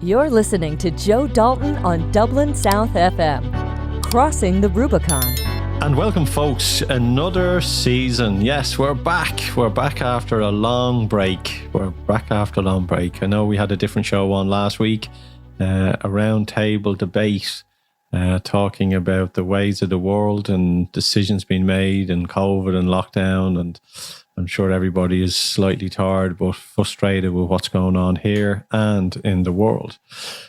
You're listening to Joe Dalton on Dublin South FM, Crossing the Rubicon. And welcome, folks. Another season. Yes, we're back. We're back after a long break. I know we had a different show on last week, a roundtable debate talking about the ways of the world and decisions being made and COVID and lockdown. And I'm sure everybody is slightly tired but frustrated with what's going on here and in the world.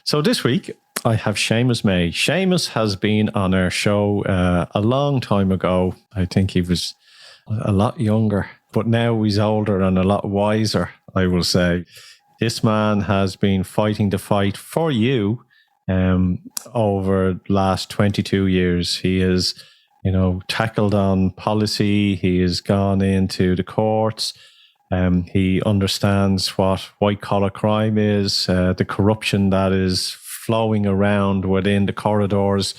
So this week, I have Seamus Maye. Seamus has been on our show a long time ago. I think he was a lot younger, but now he's older and a lot wiser, I will say. This man has been fighting the fight for you over the last 22 years. He has, tackled on policy. He has gone into the courts. He understands what white-collar crime is, the corruption that is flowing around within the corridors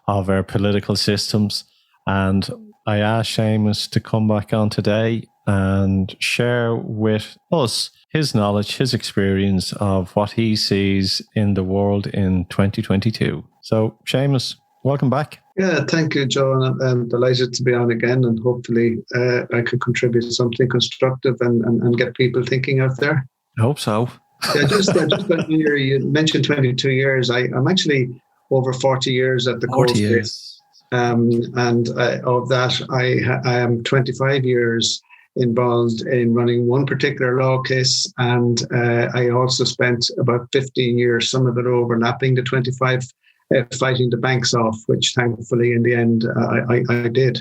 of our political systems. And I asked Seamus to come back on today and share with us his knowledge, his experience of what he sees in the world in 2022. So, Seamus, welcome back. Yeah, thank you, Joe. And I'm delighted to be on again, and hopefully I could contribute to something constructive and get people thinking out there. I hope so. Yeah, just you mentioned 22 years. I'm actually over 40 years at the court case. And of that, I am 25 years involved in running one particular law case. And I also spent about 15 years, some of it overlapping the 25, fighting the banks off, which thankfully in the end I did.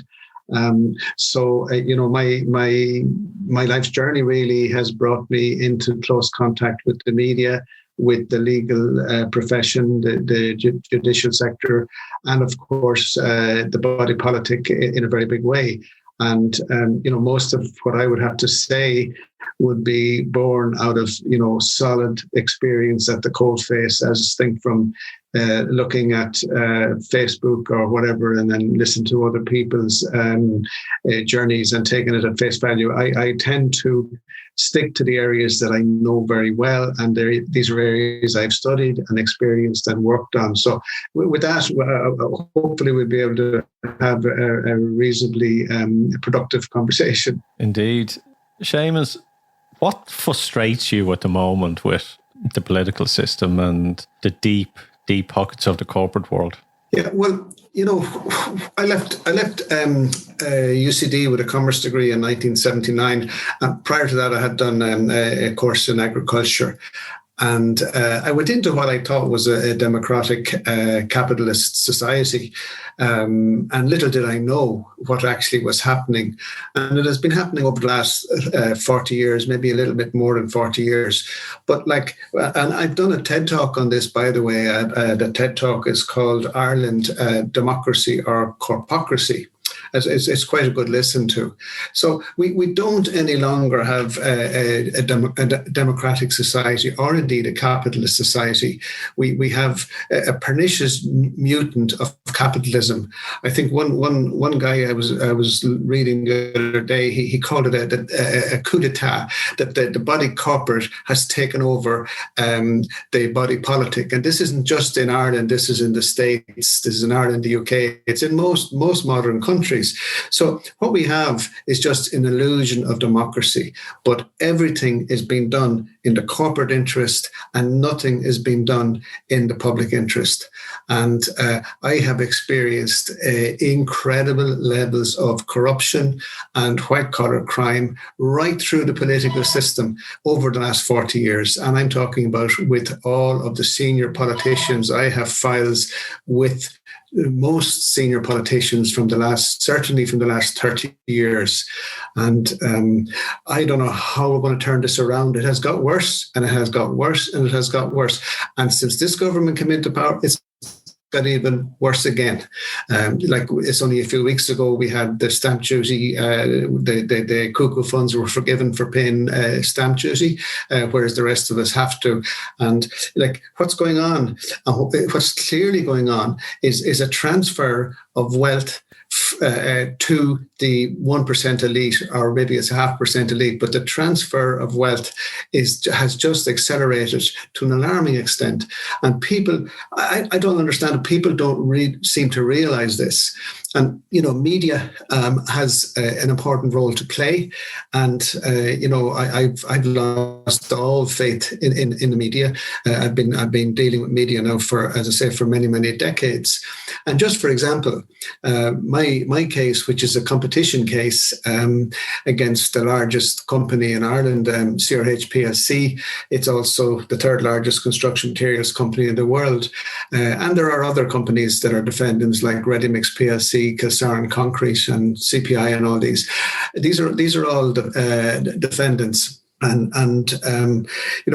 So my life's journey really has brought me into close contact with the media, with the legal profession, the judicial sector, and of course the body politic in a very big way. And most of what I would have to say would be born out of solid experience at the coalface, as distinct from looking at Facebook or whatever, and then listen to other people's journeys and taking it at face value. I tend to stick to the areas that I know very well, and these are areas I've studied and experienced and worked on. So with that, hopefully we'll be able to have a reasonably productive conversation. Indeed. Seamus, what frustrates you at the moment with the political system and the deep pockets of the corporate world? Yeah, well, I left UCD with a commerce degree in 1979. Prior to that, I had done a course in agriculture. And I went into what I thought was a democratic capitalist society. And little did I know what actually was happening. And it has been happening over the last 40 years, maybe a little bit more than 40 years. But and I've done a TED Talk on this, by the way. The TED Talk is called Ireland, Democracy or Corpocracy. It's quite a good listen to. So we don't any longer have a democratic society or indeed a capitalist society. We have a pernicious mutant of capitalism. I think one guy I was reading the other day, he called it a coup d'etat, that the body corporate has taken over the body politic. And this isn't just in Ireland, this is in the States, this is in Ireland, the UK, it's in most modern countries. So what we have is just an illusion of democracy, but everything is being done in the corporate interest and nothing is being done in the public interest. And I have experienced incredible levels of corruption and white-collar crime right through the political system over the last 40 years. And I'm talking about with all of the senior politicians. I have files with most senior politicians certainly from the last 30 years. And I don't know how we're going to turn this around. It has got worse, and it has got worse, and it has got worse. And since this government came into power, it's got even worse again. It's only a few weeks ago, we had the stamp duty, the cuckoo funds were forgiven for paying stamp duty, whereas the rest of us have to. And what's going on, what's clearly going on is a transfer of wealth to the 1% elite, or maybe it's 0.5% elite, but the transfer of wealth has just accelerated to an alarming extent. And people, I don't understand it. People don't seem to realize this. And, media has an important role to play. And, I've lost all faith in the media. I've been dealing with media now for, as I say, for many, many decades. And just for example, my case, which is a competition case against the largest company in Ireland, CRH PLC. It's also the third largest construction materials company in the world. And there are other companies that are defendants like Readymix PLC, Kilsaran Concrete, and CPI, and all these. These are all defendants. And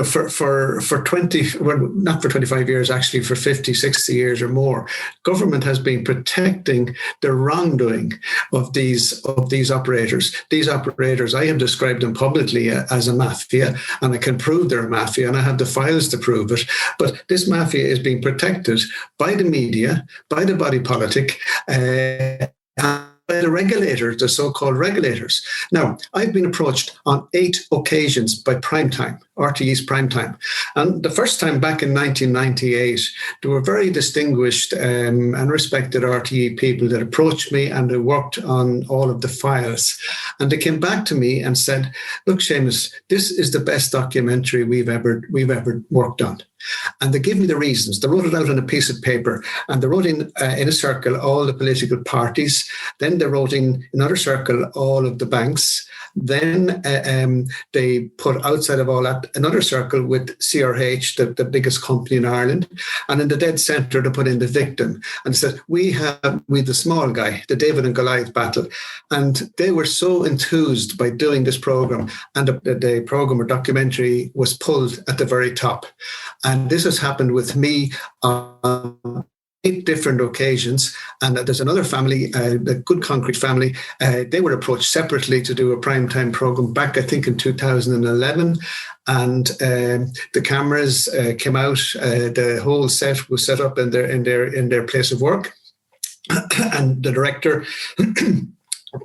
for 20, well, not for 25 years, actually for 50, 60 years or more, government has been protecting the wrongdoing of these operators. These operators, I have described them publicly as a mafia, and I can prove they're a mafia, and I have the files to prove it. But this mafia is being protected by the media, by the body politic, by the regulators, the so-called regulators. Now, I've been approached on 8 occasions by Primetime, RTE's Primetime. And the first time back in 1998, there were very distinguished and respected RTE people that approached me, and they worked on all of the files. And they came back to me and said, look, Seamus, this is the best documentary we've ever worked on. And they give me the reasons. They wrote it out on a piece of paper, and they wrote in a circle all the political parties. Then they wrote in another circle all of the banks. Then they put outside of all that another circle with CRH, the biggest company in Ireland. And in the dead centre, they put in the victim and said, we the small guy, the David and Goliath battle. And they were so enthused by doing this program. And the program or documentary was pulled at the very top. And this has happened with me on 8 different occasions. And there's another family, the Good Concrete family. They were approached separately to do a primetime program back, I think, in 2011. And the cameras came out. The whole set was set up in their place of work. And the director,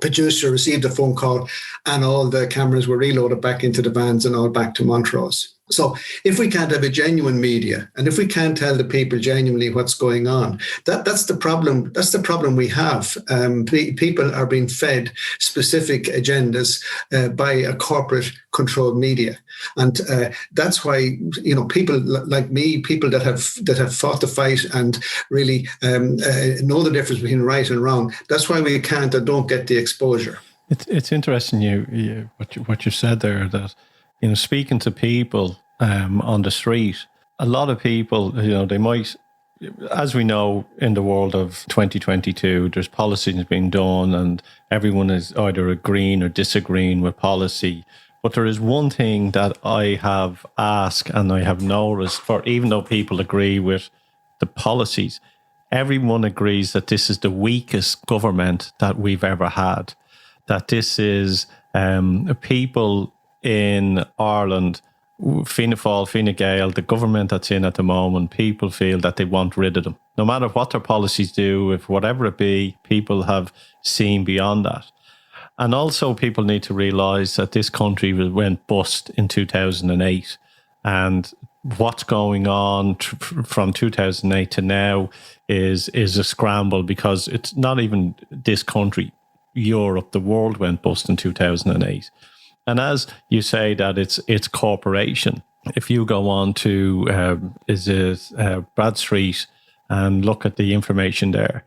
producer, received a phone call, and all the cameras were reloaded back into the vans and all back to Montrose. So if we can't have a genuine media, and if we can't tell the people genuinely what's going on, that's the problem. That's the problem we have. People are being fed specific agendas by a corporate-controlled media, and that's why people like me, people that have fought the fight and really know the difference between right and wrong. That's why we can't and don't get the exposure. It's interesting what you said there, that speaking to people on the street, a lot of people, they might, as we know, in the world of 2022, there's policies being done and everyone is either agreeing or disagreeing with policy. But there is one thing that I have asked and I have noticed, for even though people agree with the policies, everyone agrees that this is the weakest government that we've ever had, that this is people in Ireland, Fianna Fáil, Fine Gael, the government that's in at the moment, people feel that they want rid of them. No matter what their policies do, if whatever it be, people have seen beyond that. And also people need to realise that this country went bust in 2008. And what's going on from 2008 to now is a scramble, because it's not even this country, Europe, the world went bust in 2008. And as you say that it's corporation, if you go on to Brad Street and look at the information there,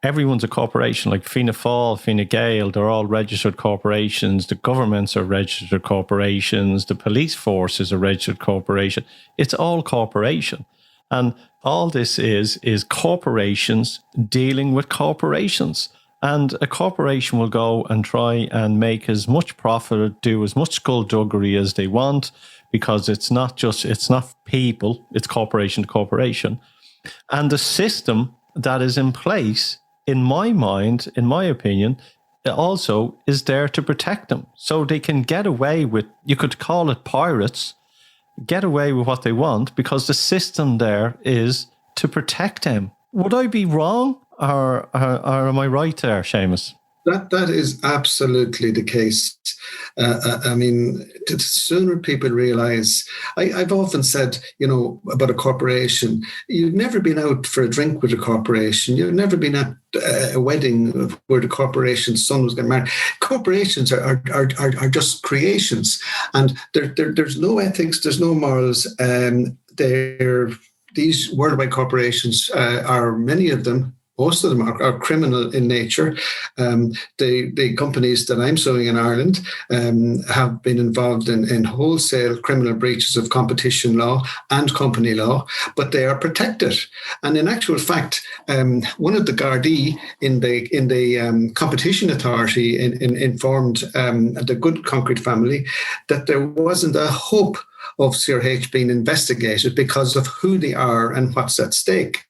everyone's a corporation. Like Fianna Fáil, Fine Gael, they're all registered corporations. The governments are registered corporations. The police force is a registered corporation. It's all corporation. And all this is corporations dealing with corporations. And a corporation will go and try and make as much profit or do as much skullduggery as they want, because it's not people, it's corporation to corporation. And the system that is in place, in my mind, in my opinion, it also is there to protect them. So they can get away with, you could call it pirates, get away with what they want, because the system there is to protect them. Would I be wrong? Or am I right there, Seamus? That is absolutely the case. I mean, the sooner people realize, I've often said, about a corporation, you've never been out for a drink with a corporation. You've never been at a wedding where the corporation's son was getting married. Corporations are just creations, and there's no ethics, there's no morals. These worldwide corporations are, many of them, most of them are criminal in nature. The companies that I'm suing in Ireland have been involved in wholesale criminal breaches of competition law and company law, but they are protected. And in actual fact, one of the Gardaí in the competition authority informed the Good Concrete family that there wasn't a hope of CRH being investigated because of who they are and what's at stake.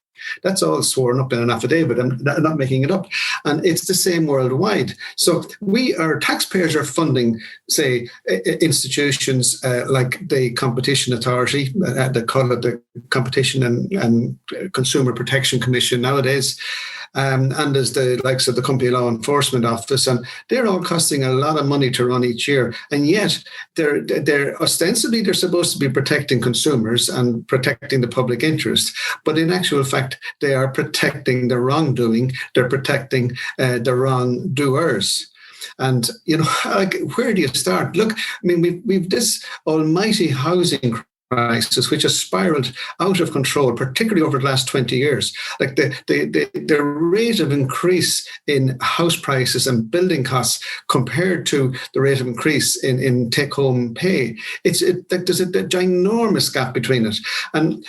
That's all sworn up in an affidavit. I'm not making it up. And it's the same worldwide. So our taxpayers are funding, say, institutions like the Competition Authority, they call it the Competition and Consumer Protection Commission nowadays. And there's the likes of the Company Law Enforcement Office, and they're all costing a lot of money to run each year. And yet, they're ostensibly they're supposed to be protecting consumers and protecting the public interest, but in actual fact, they are protecting the wrongdoing. They're protecting the wrongdoers. And where do you start? Look, I mean, we've this almighty housing crisis, which has spiraled out of control, particularly over the last 20 years. Like the rate of increase in house prices and building costs compared to the rate of increase in take-home pay, there's a ginormous gap between it. And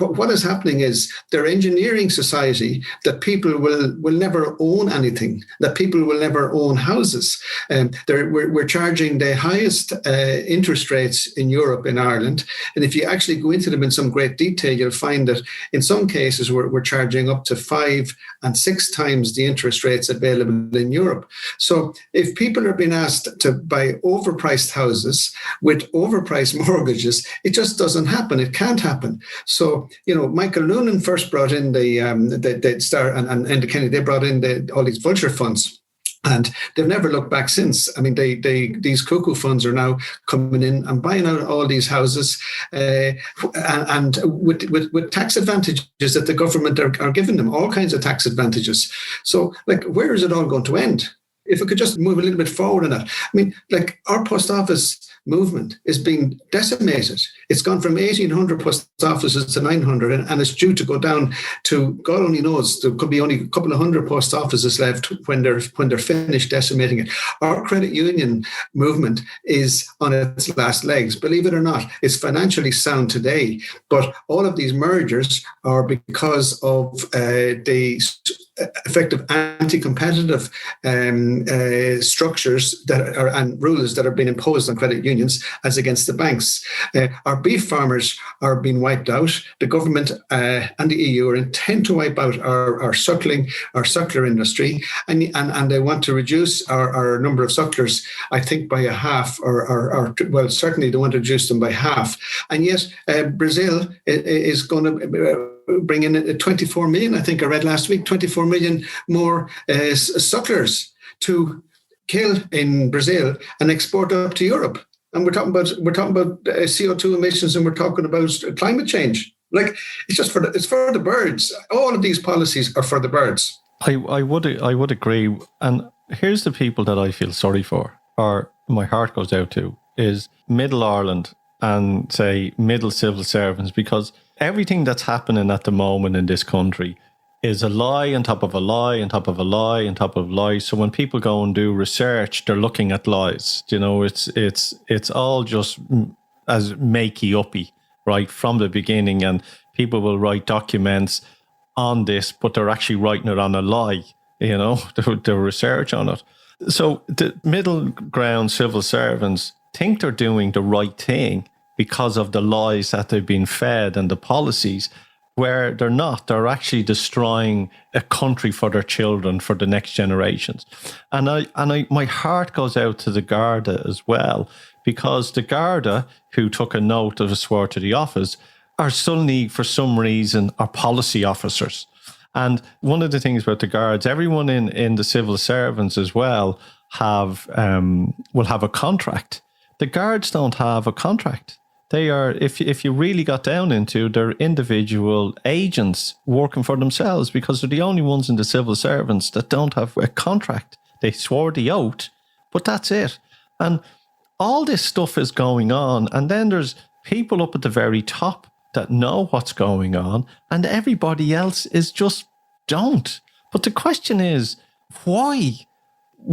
what is happening is they're engineering society that people will never own anything, that people will never own houses. We're charging the highest interest rates in Europe, in Ireland. And if you actually go into them in some great detail, you'll find that in some cases we're charging up to 5 and 6 times the interest rates available in Europe. So if people are being asked to buy overpriced houses with overpriced mortgages, it just doesn't happen. It can't happen. So, Michael Noonan first brought in the Star and Enda Kenny, they brought in all these vulture funds. And they've never looked back since. I mean, these cuckoo funds are now coming in and buying out all these houses, and with tax advantages that the government are giving them, all kinds of tax advantages. So, where is it all going to end? If we could just move a little bit forward on that. I mean, our post office movement is being decimated. It's gone from 1,800 post offices to 900, and it's due to go down to, God only knows, there could be only a couple of hundred post offices left when they're finished decimating it. Our credit union movement is on its last legs. Believe it or not, it's financially sound today, but all of these mergers are because of the effective anti-competitive structures and rules that are being imposed on credit unions as against the banks. Our beef farmers are being wiped out. The government and the EU are intent to wipe out our suckler industry, and they want to reduce our number of sucklers, I think, by a half, or certainly they want to reduce them by half. And yet Brazil is going to bring in 24 million, I think I read last week, 24 million more sucklers to kill in Brazil and export up to Europe. And we're talking about CO2 emissions, and we're talking about climate change. It's for the birds. All of these policies are for the birds. I would agree. And here's the people that I feel sorry for, or my heart goes out to, is Middle Ireland and, say, middle civil servants, because everything that's happening at the moment in this country is a lie on top of a lie on top of a lie on top of a lie. So when people go and do research, they're looking at lies. It's all just as makey-uppy, right, from the beginning. And people will write documents on this, but they're actually writing it on a lie, the research on it. So the middle ground civil servants think they're doing the right thing because of the lies that they've been fed and the policies, where they're not. They're actually destroying a country for their children, for the next generations. And my heart goes out to the Garda as well, because the Garda, who took a note that was swore to the office, are suddenly, for some reason, are policy officers. And one of the things about the guards, everyone in the civil servants as well will have a contract. The guards don't have a contract. They are, if you really got down into, they're individual agents working for themselves, because they're the only ones in the civil servants that don't have a contract. They swore the oath, but that's it. And all this stuff is going on. And then there's people up at the very top that know what's going on, and everybody else is just don't. But the question is, why?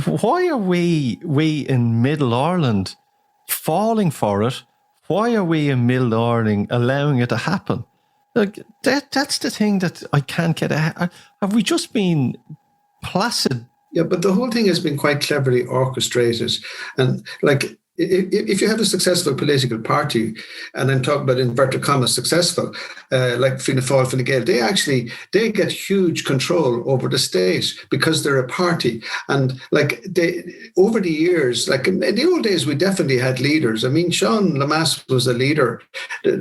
Why are we in Middle Ireland falling for it? Why are we in Middle Ireland allowing it to happen? Like that's the thing that I can't get ahead. Have we just been placid? Yeah, but the whole thing has been quite cleverly orchestrated. And like, if you have a successful political party, and I'm talking about inverted commas successful, like Fianna Fáil, Fine Gael, they get huge control over the state because they're a party. And like over the years, like in the old days, we definitely had leaders. I mean, Sean Lamass was a leader.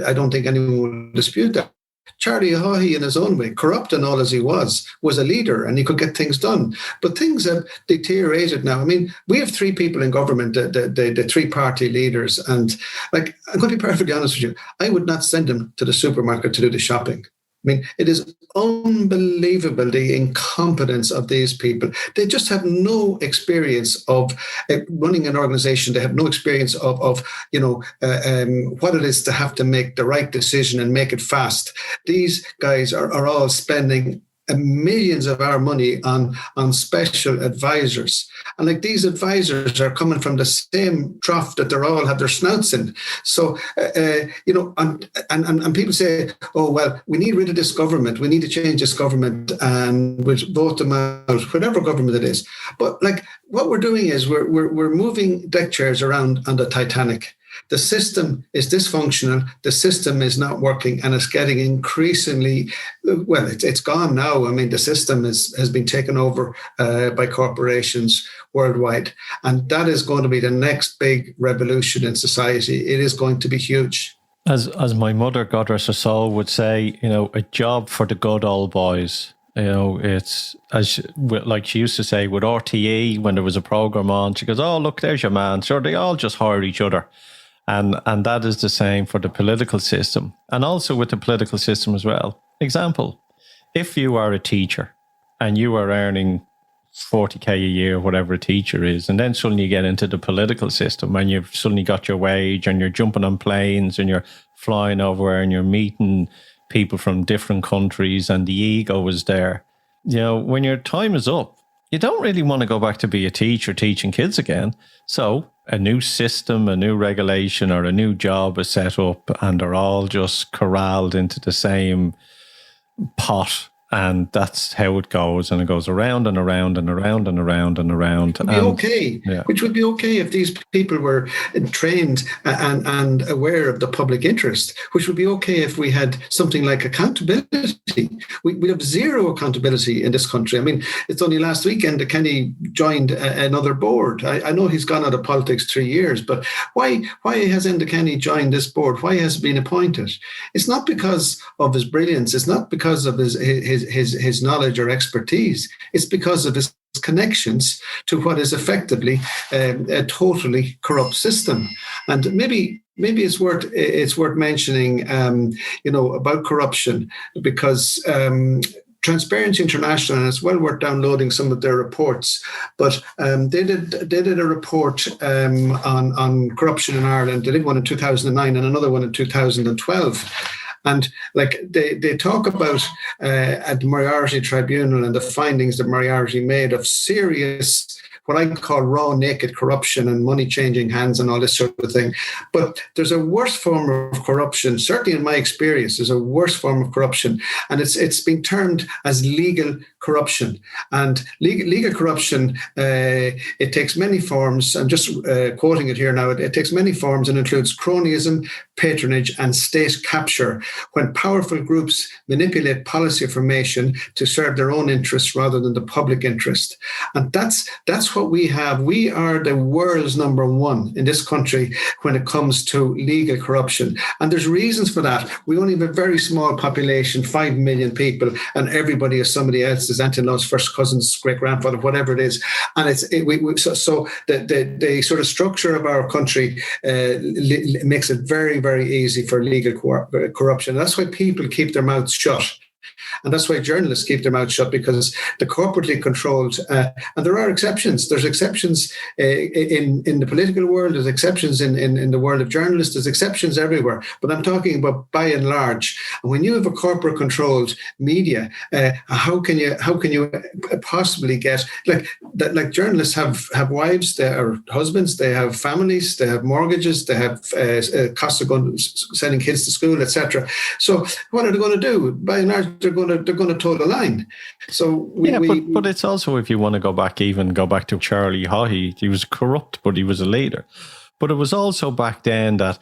I don't think anyone will dispute that. Charlie Haughey, in his own way, corrupt and all as he was a leader, and he could get things done. But things have deteriorated now. I mean, we have three people in government, the three-party leaders, and like, I'm going to be perfectly honest with you, I would not send them to the supermarket to do the shopping. I mean, it is unbelievable, the incompetence of these people. They just have no experience of running an organization. They have no experience of what it is to have to make the right decision and make it fast. These guys are all spending millions of our money on special advisors. And like, these advisors are coming from the same trough that they all have their snouts in. So, and people say, oh, well, we need rid of this government. We need to change this government and we'll vote them out, whatever government it is. But like, what we're doing is we're moving deck chairs around on the Titanic. The system is dysfunctional. The system is not working, and it's getting increasingly, well, it's gone now. I mean, the system has been taken over by corporations worldwide, and that is going to be the next big revolution in society. It is going to be huge. As my mother, God rest her soul, would say, a job for the good old boys. It's like she used to say with RTE when there was a program on. She goes, "Oh, look, there's your man." Sure, they all just hire each other. And that is the same for the political system, and also with the political system as well. Example, if you are a teacher and you are earning 40k a year, whatever a teacher is, and then suddenly you get into the political system and you've suddenly got your wage and you're jumping on planes and you're flying over and you're meeting people from different countries and the ego is there. When your time is up, you don't really want to go back to be a teacher teaching kids again. So a new system, a new regulation, or a new job is set up, and they're all just corralled into the same pot. And that's how it goes. And it goes around and around and around and around and around. Which would be okay if these people were trained and aware of the public interest, which would be okay if we had something like accountability. We have zero accountability in this country. I mean, it's only last weekend that Kenny joined another board. I know he's gone out of politics 3 years, but why has Enda Kenny joined this board? Why has he been appointed? It's not because of his brilliance. It's not because of his knowledge or expertise. It's because of his connections to what is effectively a totally corrupt system. And maybe it's worth mentioning, about corruption, because Transparency International, and it's well worth downloading some of their reports, but they did a report on corruption in Ireland. They did one in 2009 and another one in 2012. And like they talk about at the Moriarty Tribunal and the findings that Moriarty made of serious, what I call raw, naked corruption and money changing hands and all this sort of thing. But there's a worse form of corruption, certainly in my experience, there's a worse form of corruption. And it's been termed as legal corruption. And legal corruption, it takes many forms. I'm just quoting it here now. It takes many forms and includes cronyism, patronage, and state capture. when powerful groups manipulate policy formation to serve their own interests rather than the public interest. And that's what we have. We are the world's number one in this country when it comes to legal corruption. And there's reasons for that. We only have a very small population, 5 million people, and everybody is somebody else's aunt-in-law's first cousin's great-grandfather, whatever it is. And so the sort of structure of our country makes it very, very easy for legal corruption. That's why people keep their mouths shut. And that's why journalists keep their mouths shut, because the corporately controlled, and there are exceptions. There's exceptions in the political world. There's exceptions in the world of journalists. There's exceptions everywhere. But I'm talking about by and large. And when you have a corporate controlled media, how can you possibly get like journalists have wives, they are husbands, they have families, they have mortgages, they have costs of sending kids to school, etc. So what are they going to do? By and large, they're going to toe the line. So but it's also, if you want to go back to Charlie Haughey, he was corrupt, but he was a leader. But it was also back then that,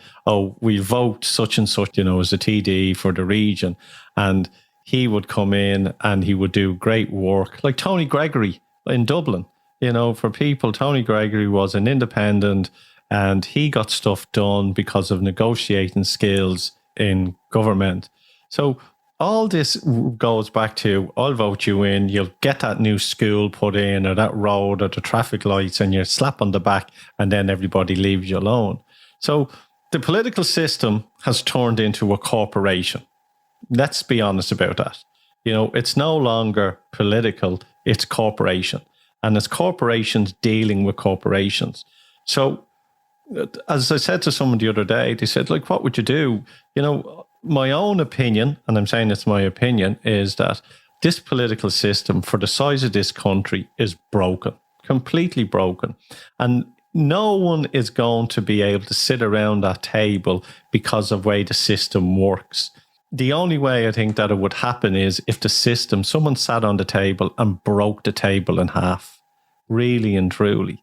we vote such and such, as a TD for the region, and he would come in and he would do great work, like Tony Gregory in Dublin. For people, Tony Gregory was an independent, and he got stuff done because of negotiating skills in government. So all this goes back to, I'll vote you in, you'll get that new school put in, or that road, or the traffic lights, and you slap on the back, and then everybody leaves you alone. So the political system has turned into a corporation. Let's be honest about that. It's no longer political, it's corporation. And it's corporations dealing with corporations. So as I said to someone the other day, they said, what would you do? My own opinion, and I'm saying it's my opinion, is that this political system for the size of this country is broken, completely broken. And no one is going to be able to sit around that table because of the way the system works. The only way I think that it would happen is if someone sat on the table and broke the table in half, really and truly.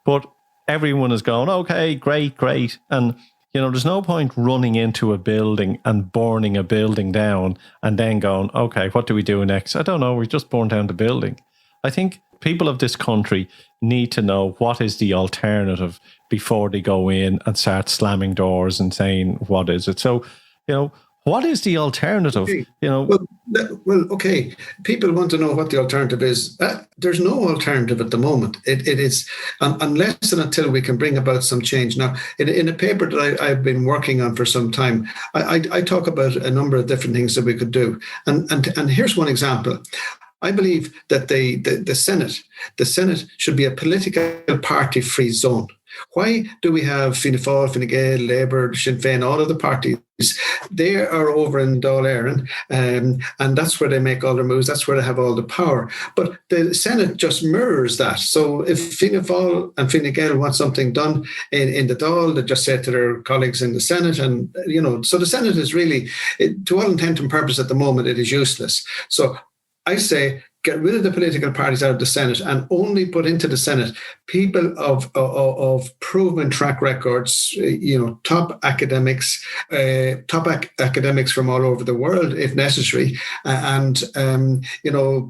But everyone is going, okay, great. And there's no point running into a building and burning a building down and then going, okay, what do we do next? I don't know. We just burn down the building. I think people of this country need to know what is the alternative before they go in and start slamming doors and saying, what is it? So, what is the alternative? Okay. People want to know what the alternative is. There's no alternative at the moment. It is unless and until we can bring about some change. Now, in a paper that I've been working on for some time, I talk about a number of different things that we could do. And here's one example. I believe that the Senate should be a political party-free zone. Why do we have Fianna Fáil, Fine Gael, Labour, Sinn Féin, all of the parties? They are over in Dáil Éireann, and that's where they make all their moves. That's where they have all the power. But the Senate just mirrors that. So if Fianna Fáil and Fine Gael want something done in the Dáil, they just say to their colleagues in the Senate. And, so the Senate is really, to all intent and purpose at the moment, it is useless. So I say, get rid of the political parties out of the Senate and only put into the Senate people of proven track records, top academics from all over the world, if necessary, and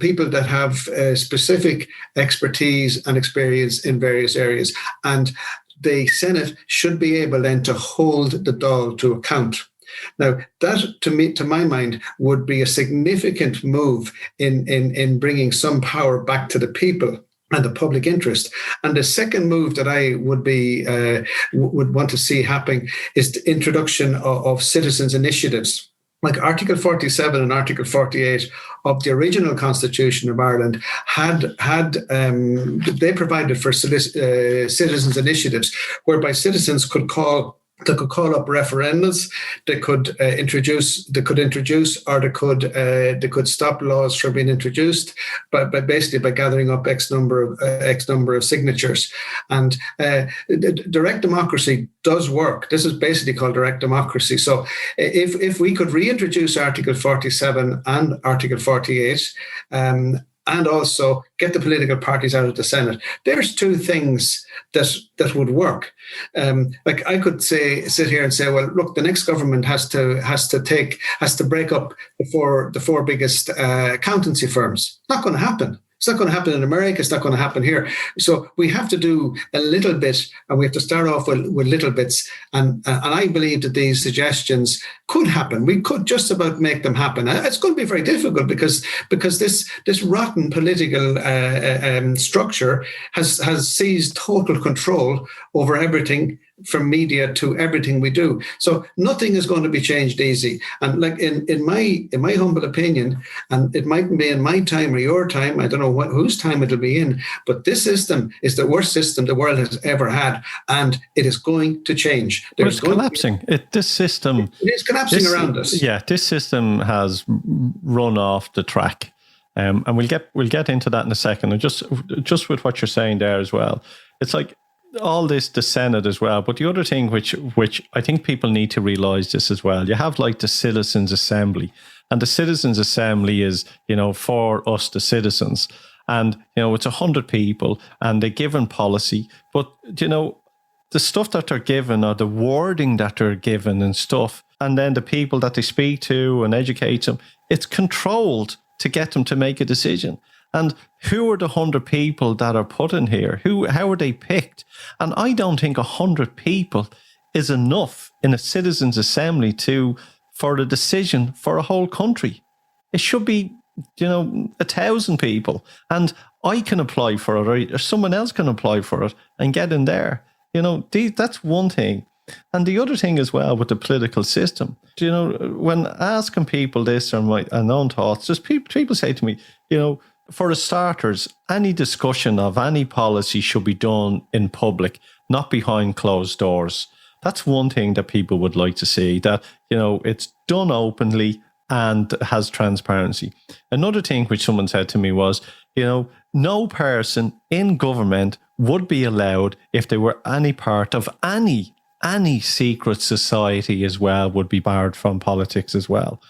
people that have specific expertise and experience in various areas. And the Senate should be able then to hold the Dáil to account. Now, that, to my mind, would be a significant move in bringing some power back to the people and the public interest. And the second move that I would want to see happening is the introduction of citizens' initiatives. Like Article 47 and Article 48 of the original Constitution of Ireland they provided for citizens' initiatives, whereby citizens could call up referendums. They could introduce, or they could stop laws from being introduced, by gathering up X number of signatures. And direct democracy does work. This is basically called direct democracy. So if we could reintroduce Article 47 and Article 48, and also get the political parties out of the Senate. There's two things that would work. Like I could sit here and say, well, look, the next government has to break up the four biggest accountancy firms. Not going to happen. It's not going to happen in America. It's not going to happen here. So we have to do a little bit, and we have to start off with little bits. And I believe that these suggestions could happen. We could just about make them happen. It's going to be very difficult because this rotten political structure has seized total control over everything, from media to everything we do. So nothing is going to be changed easy. And like in my humble opinion, and it mightn't be in my time or your time, I don't know whose time it'll be in, but this system is the worst system the world has ever had, and it is going to change. It's collapsing. It is collapsing around us. Yeah, this system has run off the track. And we'll get into that in a second. And just with what you're saying there as well, it's like all this, the Senate as well. But the other thing which I think people need to realise this as well, you have like the Citizens' Assembly. And the Citizens' Assembly is, for us, the citizens. And, it's 100 people and they're given policy. But, the stuff that they're given, or the wording that they're given and stuff, and then the people that they speak to and educate them, it's controlled to get them to make a decision. And who are the 100 people that are put in here? How are they picked? And I don't think 100 people is enough in a citizens' assembly for a decision for a whole country. It should be, 1,000 people. And I can apply for it, or someone else can apply for it and get in there. That's one thing. And the other thing as well with the political system, when asking people this or my own thoughts, just people say to me, for the starters, any discussion of any policy should be done in public, not behind closed doors. That's one thing that people would like to see, that, it's done openly and has transparency. Another thing which someone said to me was, no person in government would be allowed, if they were any part of any secret society as well, would be barred from politics as well.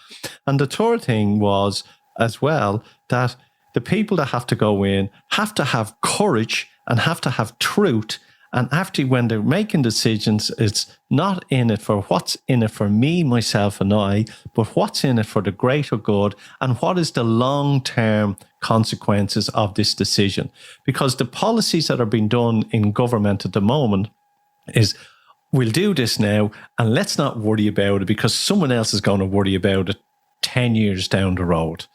And the third thing was as well that the people that have to go in have to have courage and have to have truth. And after, when they're making decisions, it's not in it for what's in it for me, myself and I, but what's in it for the greater good and what is the long-term consequences of this decision. Because the policies that are being done in government at the moment is, we'll do this now and let's not worry about it because someone else is going to worry about it 10 years down the road.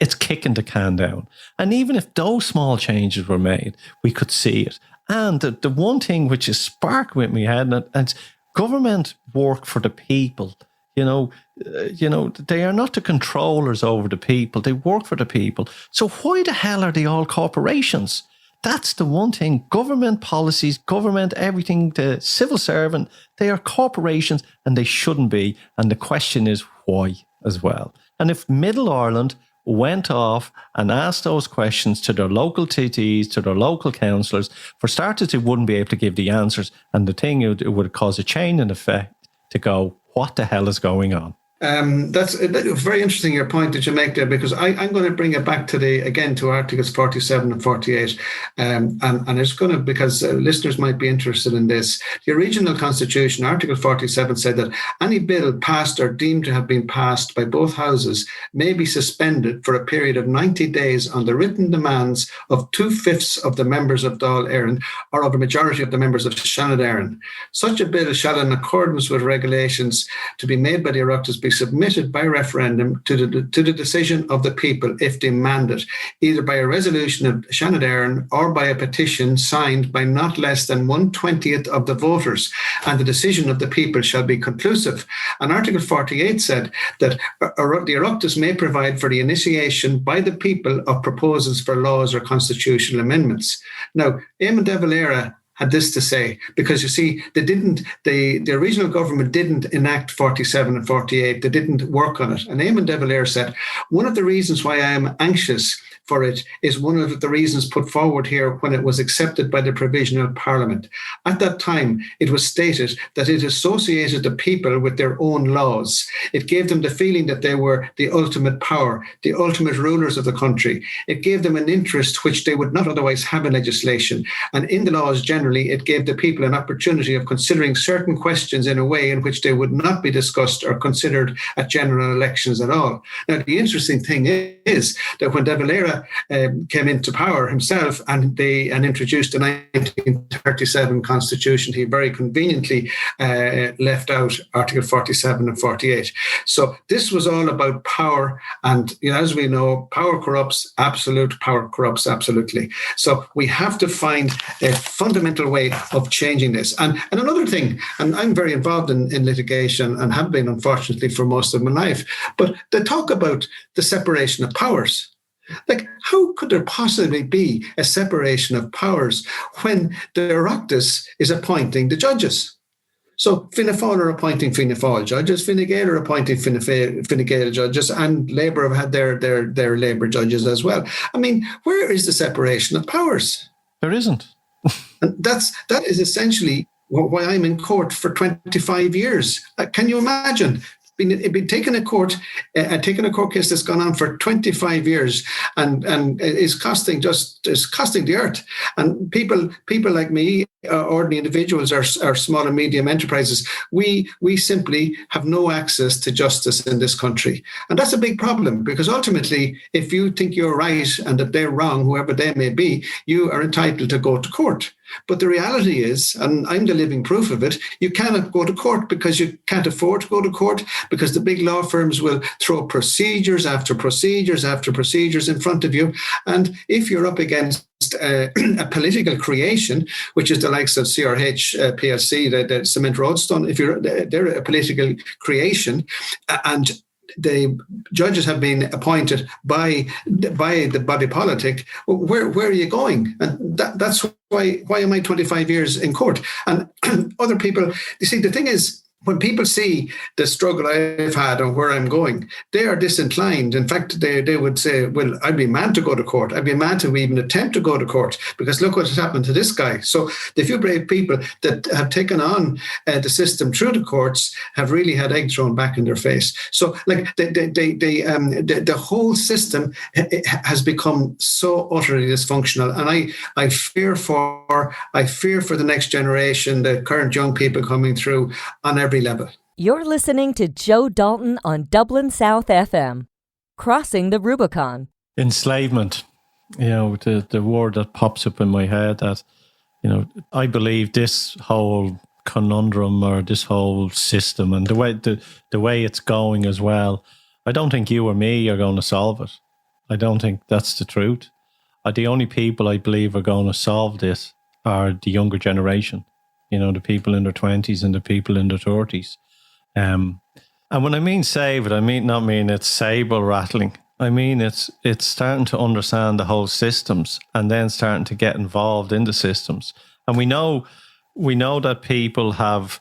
It's kicking the can down. And even if those small changes were made, we could see it. And the one thing which is spark with me head, and government work for the people. They are not the controllers over the people. They work for the people. So why the hell are they all corporations? That's the one thing. Government policies, government, everything, the civil servant, they are corporations and they shouldn't be. And the question is why as well. And if Middle Ireland went off and asked those questions to their local TTs, to their local councillors, for starters, they wouldn't be able to give the answers. And the thing, it would cause a chain in effect to go, what the hell is going on? That's very interesting, your point that you make there, because I'm going to bring it back to Articles 47 and 48. And it's going to, because listeners might be interested in this. The original Constitution, Article 47, said that any bill passed or deemed to have been passed by both houses may be suspended for a period of 90 days on the written demands of 2/5 of the members of Dáil Éireann or of a majority of the members of Seanad Éireann. Such a bill shall, in accordance with regulations to be made by the Oireachtas, be submitted by referendum to the decision of the people if demanded, either by a resolution of Seanad Éireann or by a petition signed by not less than 1/20 of the voters, and the decision of the people shall be conclusive. And Article 48 said that the Oireachtas may provide for the initiation by the people of proposals for laws or constitutional amendments. Now, Eamon de Valera had this to say, because you see, the original government didn't enact 47 and 48. They didn't work on it. And Eamon de Valera said, one of the reasons why I am anxious for it is one of the reasons put forward here when it was accepted by the Provisional Parliament. At that time, it was stated that it associated the people with their own laws. It gave them the feeling that they were the ultimate power, the ultimate rulers of the country. It gave them an interest which they would not otherwise have in legislation. And in the laws generally, it gave the people an opportunity of considering certain questions in a way in which they would not be discussed or considered at general elections at all. Now, the interesting thing is that when De Valera came into power himself and introduced the 1937 Constitution, he very conveniently left out Article 47 and 48. So this was all about power. And as we know, power corrupts, absolute power corrupts absolutely. So we have to find a fundamental way of changing this. And another thing, and I'm very involved in litigation and have been, unfortunately, for most of my life, but they talk about the separation of powers. Like, how could there possibly be a separation of powers when the Oireachtas is appointing the judges? So Fianna Fáil are appointing Fianna Fáil judges, Fine Gael are appointing Fine Gael judges, and Labour have had their Labour judges as well. I mean, where is the separation of powers? There isn't. And that is essentially why I'm in court for 25 years. Can you imagine? Been taking a court case that's gone on for 25 years and is costing the earth. And people like me, ordinary individuals, or small and medium enterprises, we simply have no access to justice in this country. And that's a big problem, because ultimately, if you think you're right and that they're wrong, whoever they may be, you are entitled to go to court. But the reality is, and I'm the living proof of it, you cannot go to court because you can't afford to go to court, because the big law firms will throw procedures after procedures after procedures in front of you. And if you're up against a political creation, which is the likes of CRH PLC, the Cement Roadstone, they're a political creation, and the judges have been appointed by the body politic, where are you going? And that's why am I 25 years in court? And other people, you see, the thing is, when people see the struggle I've had and where I'm going, they are disinclined. In fact, they would say, well, I'd be mad to go to court. I'd be mad to even attempt to go to court, because look what has happened to this guy. So the few brave people that have taken on the system through the courts have really had egg thrown back in their face. So like the whole system has become so utterly dysfunctional. And I fear for the next generation, the current young people coming through on every level. You're listening to Joe Dalton on Dublin South FM. Crossing the Rubicon. Enslavement, the word that pops up in my head, that, I believe this whole conundrum, or this whole system, and the way it's going as well, I don't think you or me are going to solve it. I don't think that's the truth. The only people I believe are going to solve this are the younger generation. The people in their 20s and the people in their 30s. And when I mean save it, I not mean it's saber rattling. I mean it's starting to understand the whole systems, and then starting to get involved in the systems. And we know that people have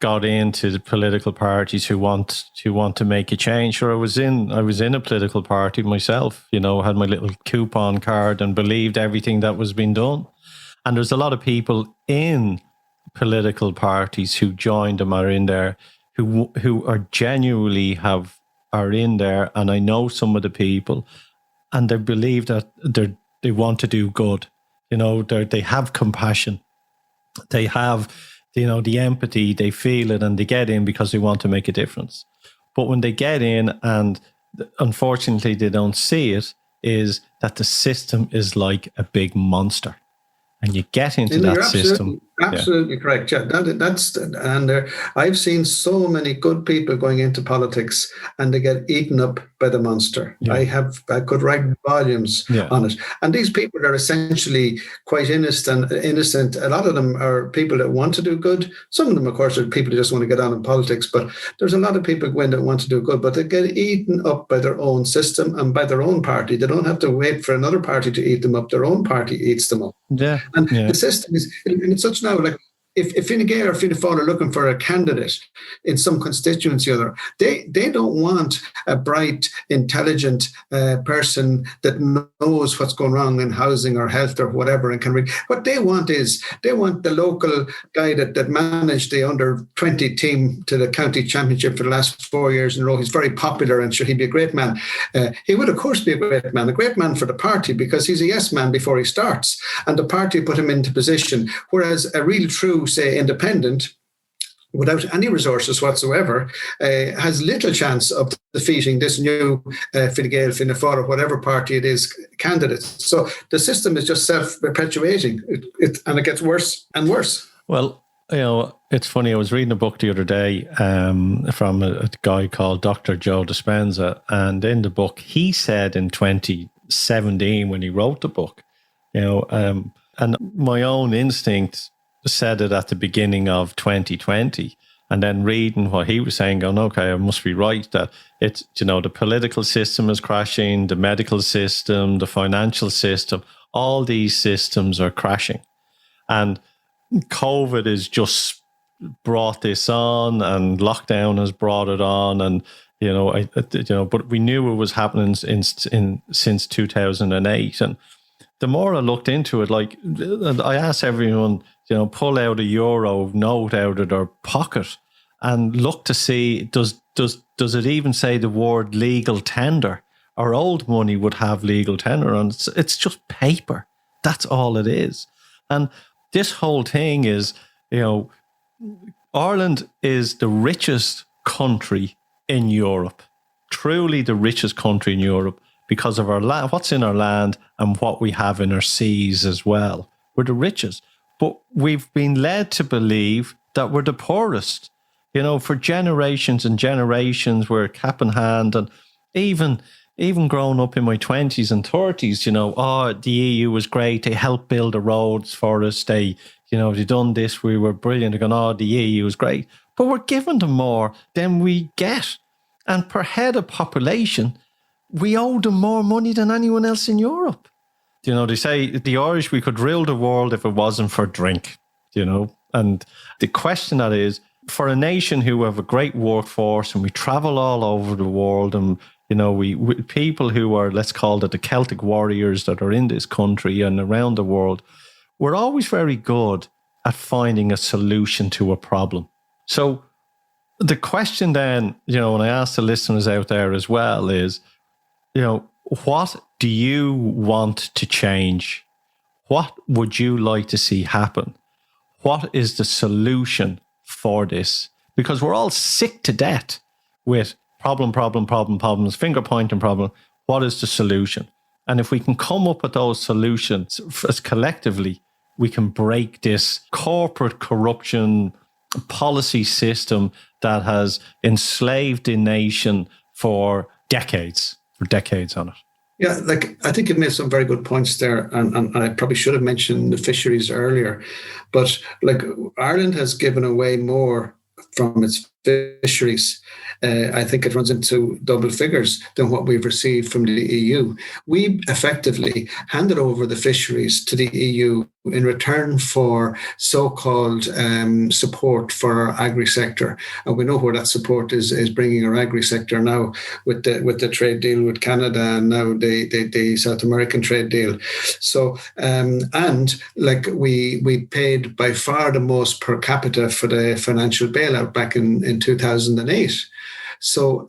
got into the political parties who want to make a change. Sure, I was in a political party myself. Had my little coupon card and believed everything that was being done. And there's a lot of people in political parties who joined them, are in there, who are genuinely are in there, and I know some of the people, and they believe that they want to do good. They have compassion, they have the empathy, they feel it, and they get in because they want to make a difference. But when they get in, and unfortunately they don't see it, is that the system is like a big monster. And you get into that system. Absolutely correct. Yeah, I've seen so many good people going into politics, and they get eaten up by the monster. Yeah. I could write volumes on it. And these people are essentially quite innocent. A lot of them are people that want to do good. Some of them, of course, are people who just want to get on in politics. But there's a lot of people going that want to do good, but they get eaten up by their own system and by their own party. They don't have to wait for another party to eat them up. Their own party eats them up. Yeah. And the system is, it's such now, like, if Fine Gael or Fianna Fáil are looking for a candidate in some constituency or other, they don't want a bright, intelligent person that knows what's going wrong in housing or health or whatever and can read. What they want the local guy that managed the under-20 team to the county championship for the last 4 years in a row. He's very popular and sure, he'd be a great man. He would, of course, be a great man for the party because he's a yes man before he starts. And the party put him into position. Whereas a real true, say, independent, without any resources whatsoever, has little chance of defeating this new Fine Gael, Fianna Fáil, or whatever party it is, candidates. So the system is just self-perpetuating, and it gets worse and worse. Well, it's funny. I was reading a book the other day from a guy called Dr. Joe Dispenza, and in the book, he said in 2017 when he wrote the book, and my own instinct said it at the beginning of 2020, and then reading what he was saying, going, okay, I must be right that it's, the political system is crashing, the medical system, the financial system, all these systems are crashing. And COVID has just brought this on, and lockdown has brought it on, and but we knew it was happening since 2008. And the more I looked into it, like I asked everyone, pull out a euro note out of their pocket and look to see does it even say the word legal tender? Our old money would have legal tender, and it's just paper. That's all it is. And this whole thing is, Ireland is the richest country in Europe, truly the richest country in Europe because of our land, what's in our land and what we have in our seas as well. We're the richest. But we've been led to believe that we're the poorest. For generations and generations, we're cap in hand. And even growing up in my 20s and 30s, the EU was great. They helped build the roads for us. They done this. We were brilliant. They're going, the EU is great. But we're giving them more than we get. And per head of population, we owe them more money than anyone else in Europe. They say the Irish, we could rule the world if it wasn't for drink, And the question that is, for a nation who have a great workforce and we travel all over the world and, we people who are, let's call it the Celtic warriors that are in this country and around the world, we're always very good at finding a solution to a problem. So the question then, when I ask the listeners out there as well is, what do you want to change? What would you like to see happen? What is the solution for this? Because we're all sick to death with problems, finger pointing problem. What is the solution? And if we can come up with those solutions as collectively, we can break this corporate corruption policy system that has enslaved the nation for decades on it. Yeah, I think you've made some very good points there, and I probably should have mentioned the fisheries earlier, but Ireland has given away more from its fisheries. I think it runs into double figures than what we've received from the EU. We effectively handed over the fisheries to the EU in return for so-called support for our agri sector, and we know where that support is bringing our agri sector now with the trade deal with Canada and now the South American trade deal. So we paid by far the most per capita for the financial bailout back in 2008. So,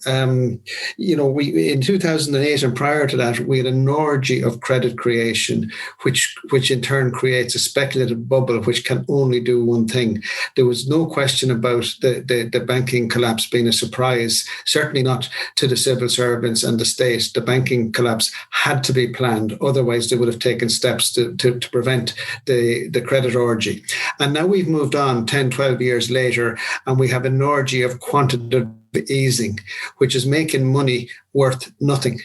we in 2008 and prior to that, we had an orgy of credit creation, which in turn creates a speculative bubble, which can only do one thing. There was no question about the banking collapse being a surprise, certainly not to the civil servants and the state. The banking collapse had to be planned. Otherwise, they would have taken steps to prevent the credit orgy. And now we've moved on 10, 12 years later, and we have an orgy of quantitative easing, which is making money worth nothing.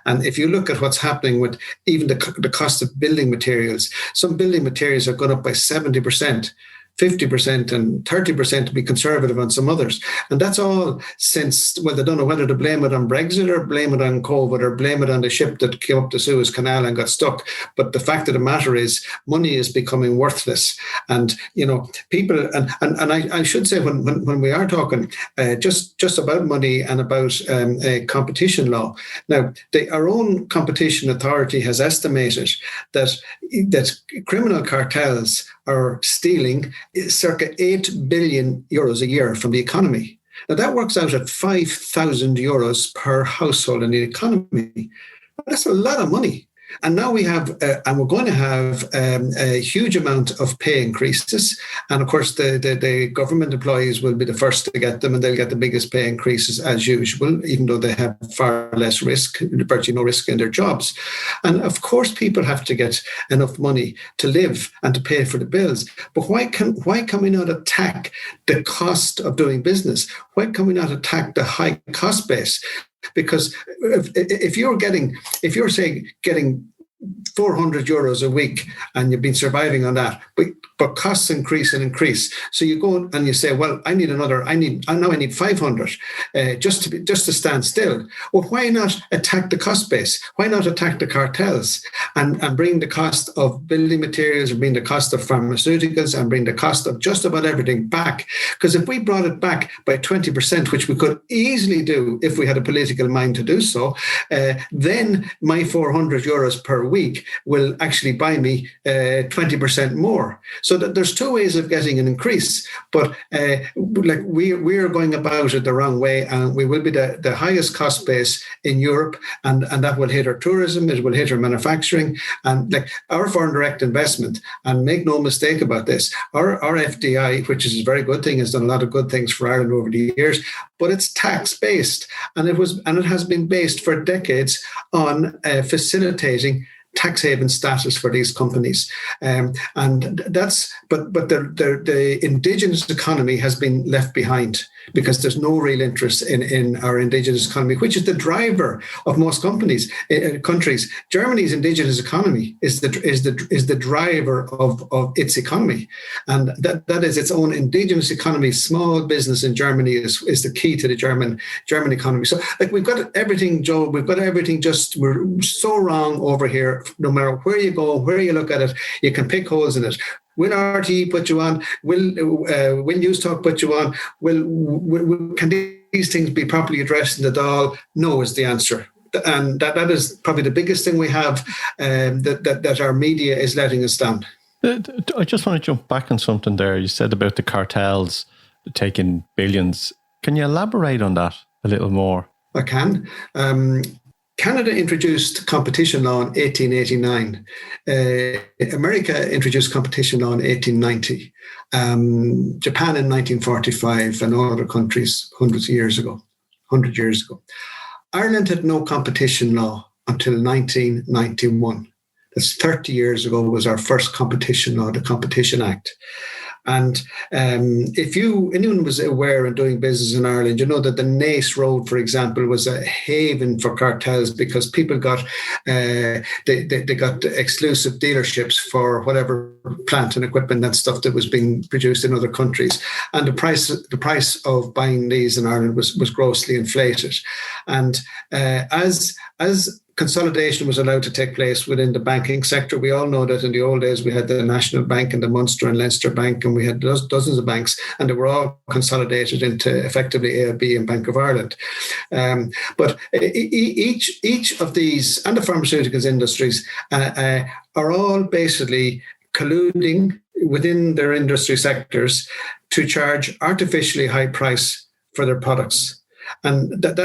And if you look at what's happening with even the cost of building materials, some building materials have gone up by 70%. 50% and 30% to be conservative on some others. And that's all since, well, they don't know whether to blame it on Brexit or blame it on COVID or blame it on the ship that came up the Suez Canal and got stuck. But the fact of the matter is money is becoming worthless. And, people, and I should say when we are talking just about money and about competition law, now our own competition authority has estimated that criminal cartels are stealing circa 8 billion euros a year from the economy. Now that works out at 5,000 euros per household in the economy. That's a lot of money. And now we have, and we're going to have a huge amount of pay increases. And of course, the government employees will be the first to get them, and they'll get the biggest pay increases as usual, even though they have far less risk, virtually no risk in their jobs. And of course, people have to get enough money to live and to pay for the bills. But why can we not attack the cost of doing business? Why can we not attack the high cost base? Because if you're getting 400 euros a week and you've been surviving on that, but costs increase and increase. So you go and you say, well, I need 500 just to stand still. Well, why not attack the cost base? Why not attack the cartels and bring the cost of building materials, and bring the cost of pharmaceuticals, and bring the cost of just about everything back? Because if we brought it back by 20%, which we could easily do if we had a political mind to do so, then my 400 euros per week will actually buy me 20% more. So that there's two ways of getting an increase, but we are going about it the wrong way, and we will be the highest cost base in Europe, and that will hit our tourism, it will hit our manufacturing, and our foreign direct investment. And make no mistake about this, our FDI, which is a very good thing, has done a lot of good things for Ireland over the years, but it's tax based, and it has been based for decades on facilitating tax haven status for these companies, but the indigenous economy has been left behind because there's no real interest in our indigenous economy, which is the driver of most countries. Germany's indigenous economy is the driver of its economy, and that is its own indigenous economy. Small business in Germany is the key to the German economy. So we've got everything, Joe. We've got everything. We're so wrong over here. No matter where you go, where you look at it, you can pick holes in it. Will RTE put you on? Will News Talk put you on? Can these things be properly addressed in the Dáil? No is the answer. And that is probably the biggest thing we have, that our media is letting us down. I just want to jump back on something there. You said about the cartels taking billions. Can you elaborate on that a little more? I can. Canada introduced competition law in 1889. America introduced competition law in 1890. Japan in 1945, and all other countries 100 years ago. Ireland had no competition law until 1991. That's 30 years ago was our first competition law, the Competition Act. And if anyone was aware in doing business in Ireland, you know that the Naas Road, for example, was a haven for cartels because people got they got exclusive dealerships for whatever plant and equipment and stuff that was being produced in other countries, and the price of buying these in Ireland was grossly inflated. And as consolidation was allowed to take place within the banking sector. We all know that in the old days we had the National Bank and the Munster and Leinster Bank, and we had dozens of banks, and they were all consolidated into effectively AIB and Bank of Ireland. But each of these, and the pharmaceuticals industries, are all basically colluding within their industry sectors to charge artificially high price for their products. And that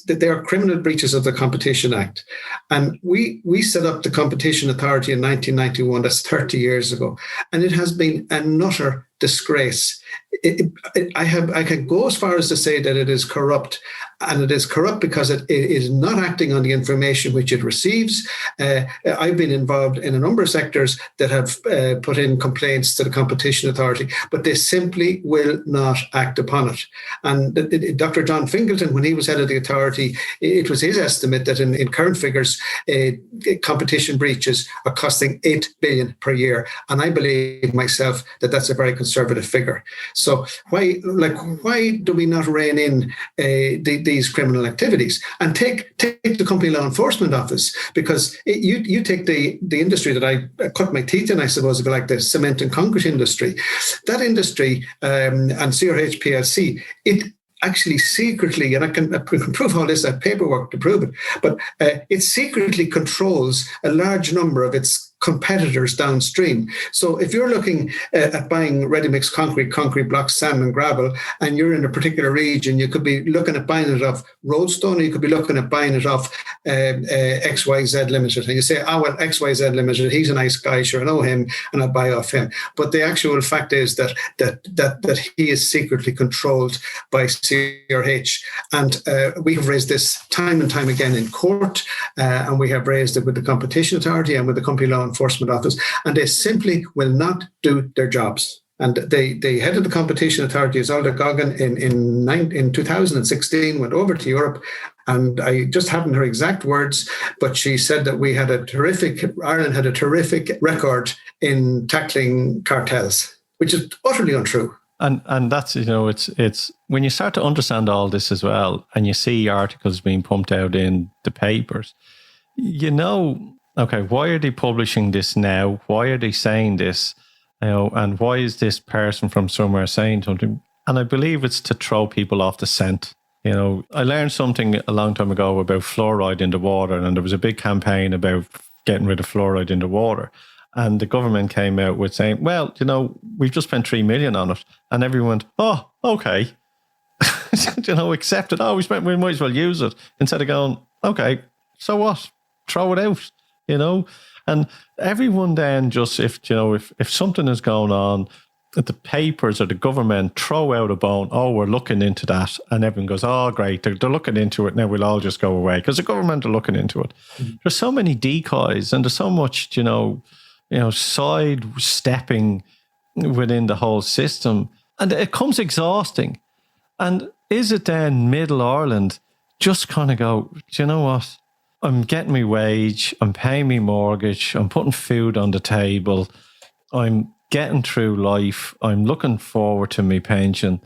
they are criminal breaches of the Competition Act. And we set up the Competition Authority in 1991, that's 30 years ago. And it has been an utter disgrace. I can go as far as to say that it is corrupt, and it is corrupt because it is not acting on the information which it receives. I've been involved in a number of sectors that have put in complaints to the Competition Authority, but they simply will not act upon it. And Dr. John Fingleton, when he was head of the authority, it was his estimate that in current figures, competition breaches are costing 8 billion per year. And I believe myself that that's a very conservative figure. So why do we not rein in these criminal activities and take the Company Law Enforcement Office? Because you take the industry that I cut my teeth in, I suppose, if you like, the cement and concrete industry. That industry and CRH PLC, it actually secretly, and I can prove all this, I have paperwork to prove it, but it secretly controls a large number of its competitors downstream. So if you're looking at buying ready-mix concrete blocks, sand and gravel, and you're in a particular region, you could be looking at buying it off Roadstone, or you could be looking at buying it off XYZ Limited. And you say, well, XYZ Limited, he's a nice guy, sure, I know him, and I'll buy off him. But the actual fact is that he is secretly controlled by CRH. And we have raised this time and time again in court, and we have raised it with the Competition Authority and with the Company Law Enforcement Office, and they simply will not do their jobs. And the head of the Competition Authority, Isolde Goggin, in 2016 went over to Europe, and I just haven't her exact words, but she said that Ireland had a terrific record in tackling cartels, which is utterly untrue. And that's, it's when you start to understand all this as well, and you see articles being pumped out in the papers, okay, why are they publishing this now? Why are they saying this? And why is this person from somewhere saying something? And I believe it's to throw people off the scent. I learned something a long time ago about fluoride in the water, and there was a big campaign about getting rid of fluoride in the water. And the government came out with saying, well, we've just spent 3 million on it. And everyone went, oh, okay. Accept it. Oh, we might as well use it. Instead of going, okay, so what? Throw it out. And everyone then just, if something is going on, the papers or the government throw out a bone, oh, we're looking into that. And everyone goes, oh, great, they're looking into it. Now we'll all just go away because the government are looking into it. Mm-hmm. There's so many decoys and there's so much, sidestepping within the whole system. And it comes exhausting. And is it then Middle Ireland just kind of go, do you know what? I'm getting my wage, I'm paying my mortgage, I'm putting food on the table, I'm getting through life, I'm looking forward to my pension,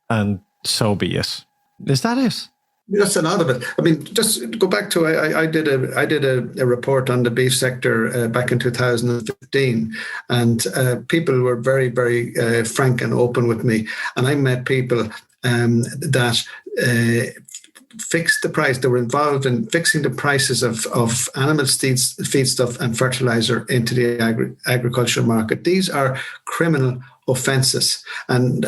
and so be it. Is that it? That's a lot of it. I mean, just go back to I did a report on the beef sector back in 2015, and people were very, very frank and open with me, and I met people that fixed the price. They were involved in fixing the prices of animal feedstuff and fertilizer into the agricultural market. These are criminal offences, and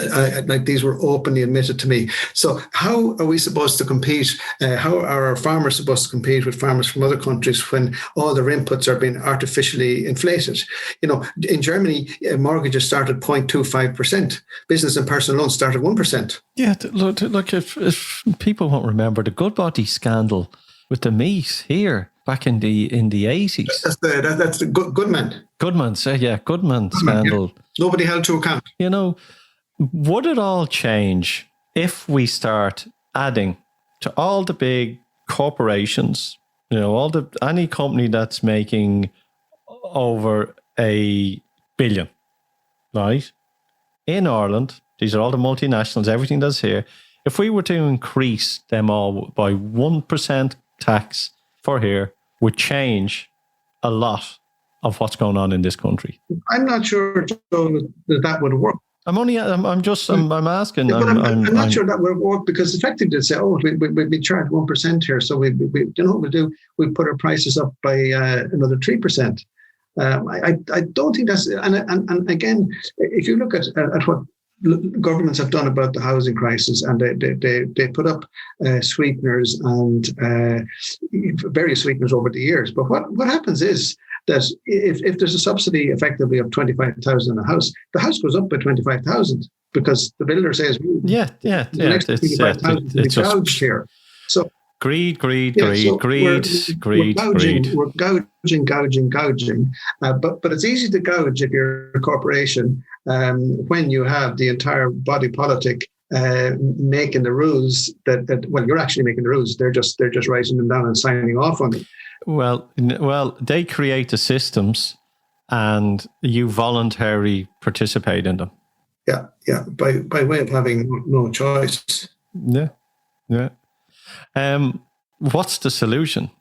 these were openly admitted to me. So how are we supposed to compete? How are our farmers supposed to compete with farmers from other countries when all their inputs are being artificially inflated? In Germany, mortgages start at 0.25%. Business and personal loans start at 1%. Yeah, look, if people won't remember the Goodbody scandal with the meat here back in the 80s. That's the Goodman. Goodman scandal. Yeah. Nobody held to account. Would it all change if we start adding to all the big corporations, any company that's making over $1 billion, right? In Ireland, these are all the multinationals, everything that's here. If we were to increase them all by 1% tax for here, would change a lot of what's going on in this country. I'm not sure that would work. I'm asking. I'm not sure that would work, because effectively they say, oh, we charge 1% here, so we what we'll do? We put our prices up by another 3%. I don't think that's, and again, if you look at what governments have done about the housing crisis, and they put up sweeteners and various sweeteners over the years. But what happens is that if there's a subsidy effectively of 25,000 a house, the house goes up by 25,000 because the builder says, it's just here. So greed. We're gouging. But it's easy to gouge if you're a corporation when you have the entire body politic making the rules that you're actually making the rules. They're just writing them down and signing off on them. Well, they create the systems, and you voluntarily participate in them. By way of having no choice. Yeah. What's the solution?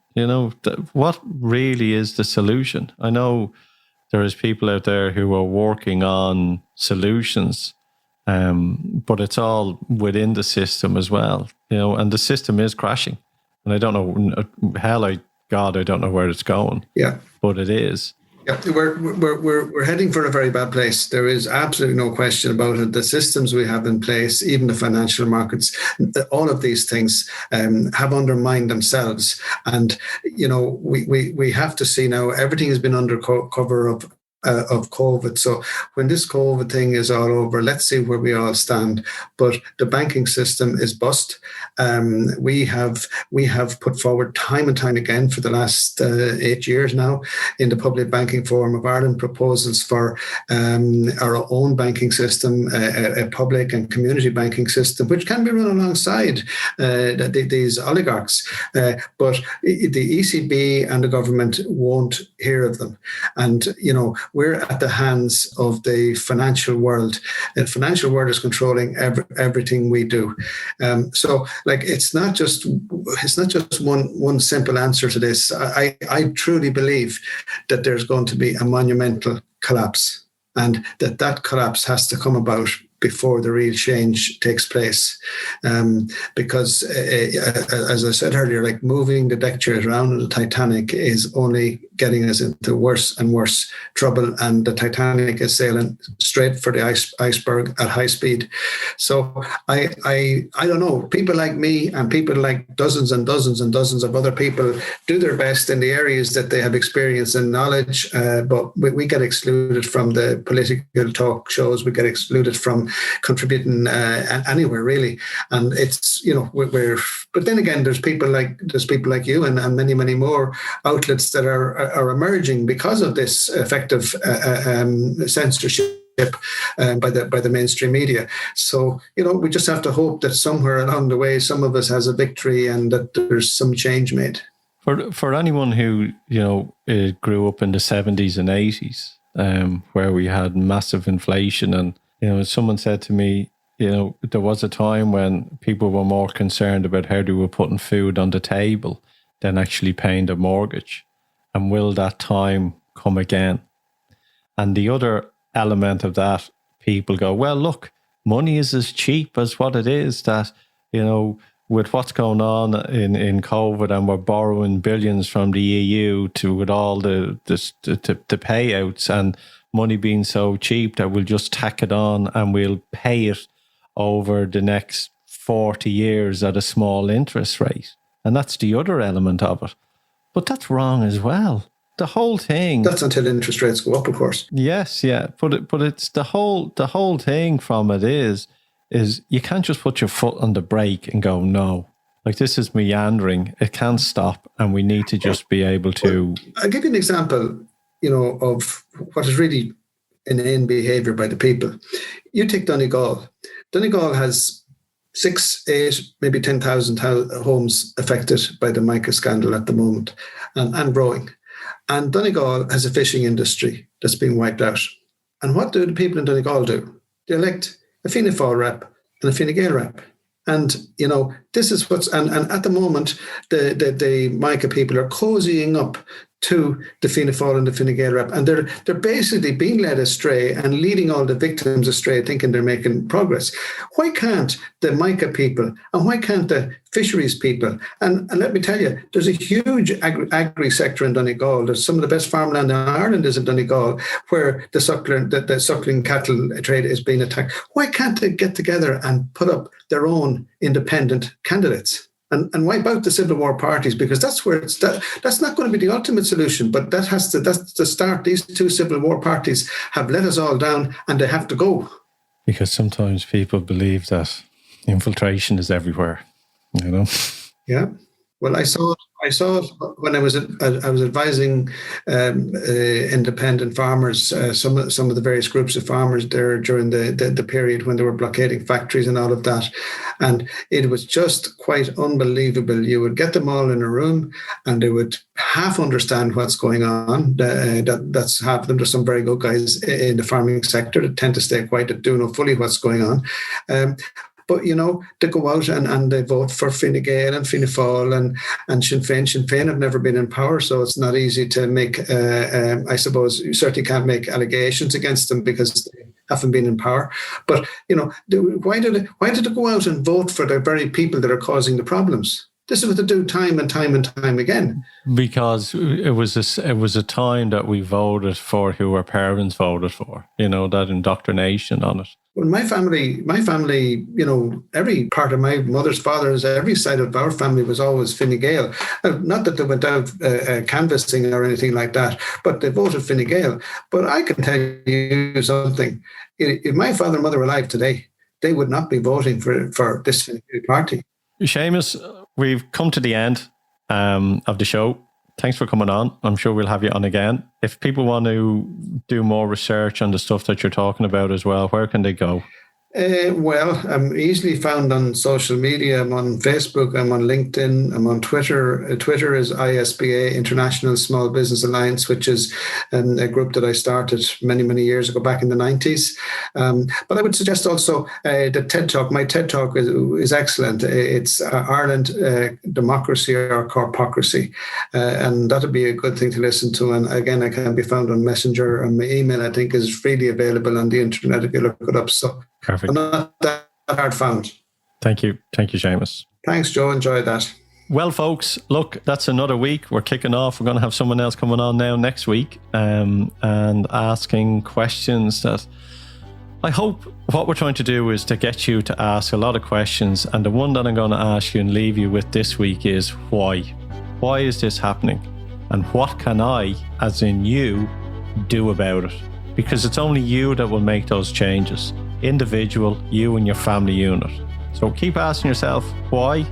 What really is the solution? I know there is people out there who are working on solutions, but it's all within the system as well, and the system is crashing. And I don't know, I don't know where it's going. Yeah. But it is. Yeah, we're heading for a very bad place. There is absolutely no question about it. The systems we have in place, even the financial markets, all of these things have undermined themselves. And we have to see now everything has been under cover of COVID. So when this COVID thing is all over, let's see where we all stand. But the banking system is bust. We have put forward time and time again for the last 8 years now in the Public Banking Forum of Ireland proposals for our own banking system, a public and community banking system, which can be run alongside these oligarchs. But the ECB and the government won't hear of them. And, we're at the hands of the financial world. The financial world is controlling everything we do. So, it's not just one simple answer to this. I truly believe that there's going to be a monumental collapse, and that collapse has to come about before the real change takes place. Because, as I said earlier, moving the deck chairs around in the Titanic is only getting us into worse and worse trouble, and the Titanic is sailing straight for the iceberg at high speed. So I don't know. People like me and people like dozens and dozens and dozens of other people do their best in the areas that they have experience and knowledge, but we get excluded from the political talk shows. We get excluded from contributing anywhere really, and it's but then again, there's people like you and many more outlets that are emerging because of this effective censorship by the mainstream media. So we just have to hope that somewhere along the way some of us has a victory and that there's some change made. For anyone who grew up in the 70s and 80s, where we had massive inflation, and someone said to me, there was a time when people were more concerned about how they were putting food on the table than actually paying the mortgage. And will that time come again? And the other element of that, people go, well, look, money is as cheap as what it is, that, with what's going on in COVID, and we're borrowing billions from the EU with all the payouts, and money being so cheap that we'll just tack it on and we'll pay it over the next 40 years at a small interest rate. And that's the other element of it. But that's wrong as well. The whole thing. That's until interest rates go up, of course. Yes, yeah. But it's the whole thing from it is you can't just put your foot on the brake and go, no. This is meandering. It can't stop, and we need to just be able to. Well, I'll give you an example, of what is really inane behaviour by the people. You take Donegal. Donegal has 6, 8, maybe 10,000 homes affected by the mica scandal at the moment, and growing. And Donegal has a fishing industry that's being wiped out. And what do the people in Donegal do? They elect a Fianna Fáil rep and a Fine Gael rep. And, this is and at the moment, the mica people are cozying up to the Fianna Fáil and the Fine Gael rep, and they're basically being led astray and leading all the victims astray, thinking they're making progress. Why can't the mica people and why can't the fisheries people? And let me tell you, there's a huge agri sector in Donegal. There's some of the best farmland in Ireland is in Donegal, where the suckling cattle trade is being attacked. Why can't they get together and put up their own independent candidates? And wipe out the civil war parties, because that's where that's not going to be the ultimate solution, but that's the start. These two civil war parties have let us all down, and they have to go. Because sometimes people believe that infiltration is everywhere, Yeah. Well, I saw I saw it when I was advising independent farmers, some of the various groups of farmers there during the period when they were blockading factories and all of that, and it was just quite unbelievable. You would get them all in a room, and they would half understand what's going on. That's half of them. There's some very good guys in the farming sector that tend to stay quiet, that do know fully what's going on. But, they go out and they vote for Fine Gael and Fianna Fáil and Sinn Féin. Sinn Féin have never been in power, so it's not easy to make, I suppose, you certainly can't make allegations against them because they haven't been in power. But, why did they go out and vote for the very people that are causing the problems? This is what they do time and time and time again. Because it was a time that we voted for who our parents voted for, that indoctrination on it. Well, my family, every part of my mother's, father's, every side of our family was always Fine Gael. Not that they went out canvassing or anything like that, but they voted Fine Gael. But I can tell you something. If my father and mother were alive today, they would not be voting for this Fine Gael party. Seamus, we've come to the end of the show. Thanks for coming on. I'm sure we'll have you on again. If people want to do more research on the stuff that you're talking about as well, where can they go? Well, I'm easily found on social media. I'm on Facebook, I'm on LinkedIn, I'm on Twitter. Twitter is ISBA, International Small Business Alliance, which is a group that I started many, many years ago, back in the 90s. But I would suggest also the TED Talk. My TED Talk is excellent. It's Ireland, Democracy or Corpocracy. And that would be a good thing to listen to. And again, I can be found on Messenger, and my email, I think, is freely available on the internet if you look it up. So perfect. I'm not that hard found. Thank you, Seamus. Thanks, Joe. Enjoyed that. Well, folks, look, that's another week. We're kicking off. We're going to have someone else coming on now next week and asking questions that I hope what we're trying to do is to get you to ask a lot of questions. And the one that I'm going to ask you and leave you with this week is why? Why is this happening? And what can I, as in you, do about it? Because it's only you that will make those changes. Individual, you and your family unit. So keep asking yourself, why?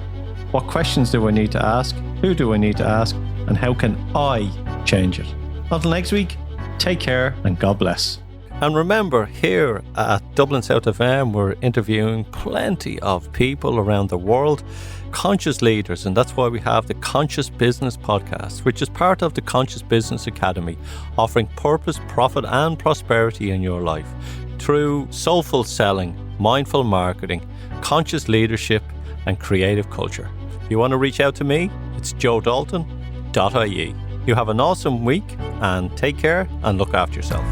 What questions do I need to ask? Who do I need to ask? And how can I change it? Until next week, take care and God bless. And remember, here at Dublin South FM, we're interviewing plenty of people around the world, conscious leaders, and that's why we have the Conscious Business Podcast, which is part of the Conscious Business Academy, offering purpose, profit and prosperity in your life through soulful selling, mindful marketing, conscious leadership and creative culture. If you want to reach out to me, it's joedalton.ie. You have an awesome week and take care and look after yourself.